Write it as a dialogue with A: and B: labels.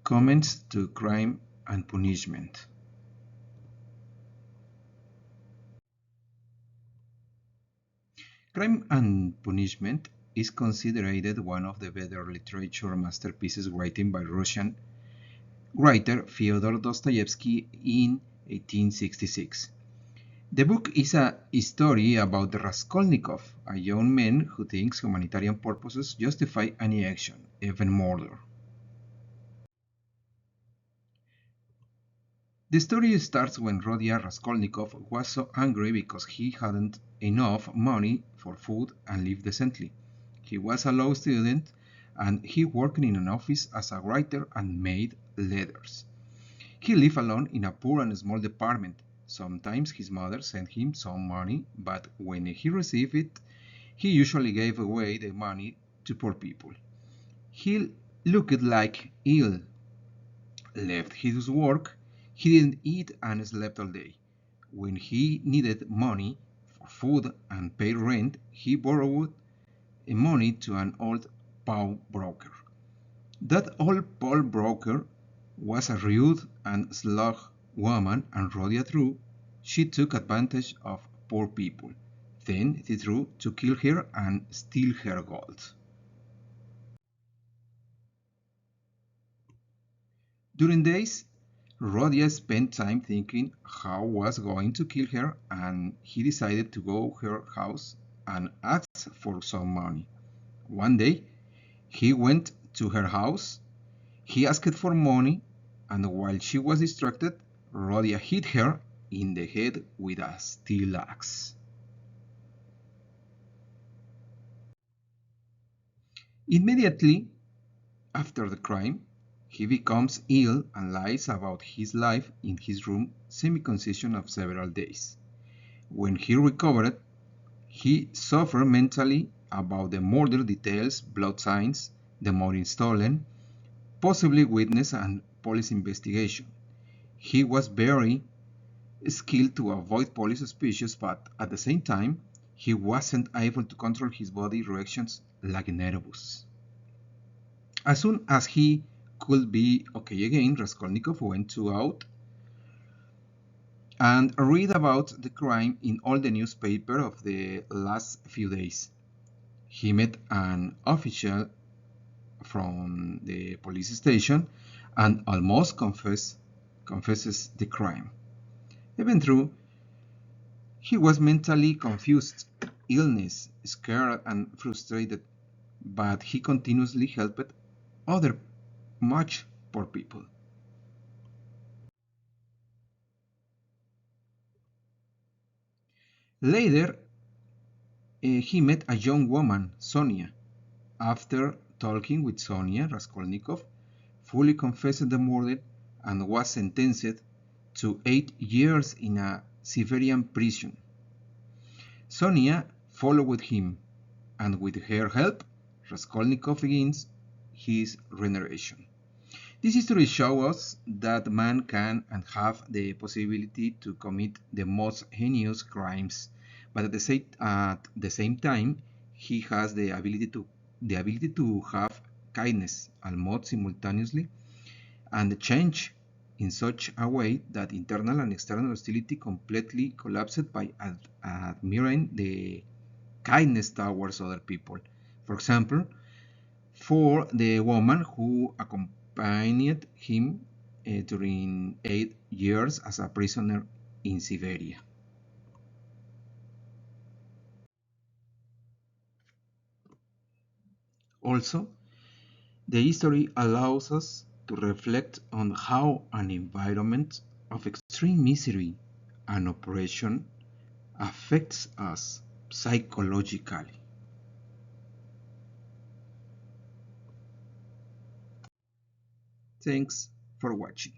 A: Comments to Crime and Punishment. Crime and Punishment is considered one of the better literature masterpieces written by Russian writer Fyodor Dostoevsky in 1866. The book is a story about Raskolnikov, a young man who thinks humanitarian purposes justify any action, even murder. The story starts when Rodia Raskolnikov was so angry because he hadn't enough money for food and lived decently. He was a law student and he worked in an office as a writer and made letters. He lived alone in a poor and small apartment. Sometimes his mother sent him some money, but when he received it, he usually gave away the money to poor people. He looked like ill, left his work, he didn't eat and slept all day. When he needed money for food and pay rent, he borrowed money to an old pawnbroker. That old pawnbroker was a rude and slug woman, and Rodia threw. She took advantage of poor people. Then they threw to kill her and steal her gold. During days, Rodia spent time thinking how was going to kill her, and he decided to go to her house and ask for some money. One day, he went to her house, he asked for money, and while she was distracted, Rodia hit her in the head with a steel axe. Immediately after the crime, he becomes ill and lies about his life in his room, semi-conscious of several days. When he recovered, he suffered mentally about the murder details, blood signs, the money stolen, possibly witness and police investigation. He was very skilled to avoid police suspicions, but at the same time, he wasn't able to control his body reactions like nervous. As soon as he could be okay again, Raskolnikov went out and read about the crime in all the newspaper of the last few days. He met an official from the police station and almost confesses the crime. Even though he was mentally confused, illness, scared and frustrated, but he continuously helped other much poor people. Later, he met a young woman, Sonia. After talking with Sonia, Raskolnikov fully confessed the murder and was sentenced to 8 years in a Siberian prison. Sonia followed him, and with her help, Raskolnikov begins his regeneration. This history shows us that man can and have the possibility to commit the most heinous crimes, but at the same time, he has the ability to have kindness almost simultaneously and change in such a way that internal and external hostility completely collapsed by admiring the kindness towards other people. For example, for the woman who accompanied him during 8 years as a prisoner in Siberia. Also, the history allows us to reflect on how an environment of extreme misery and oppression affects us psychologically. Thanks for watching.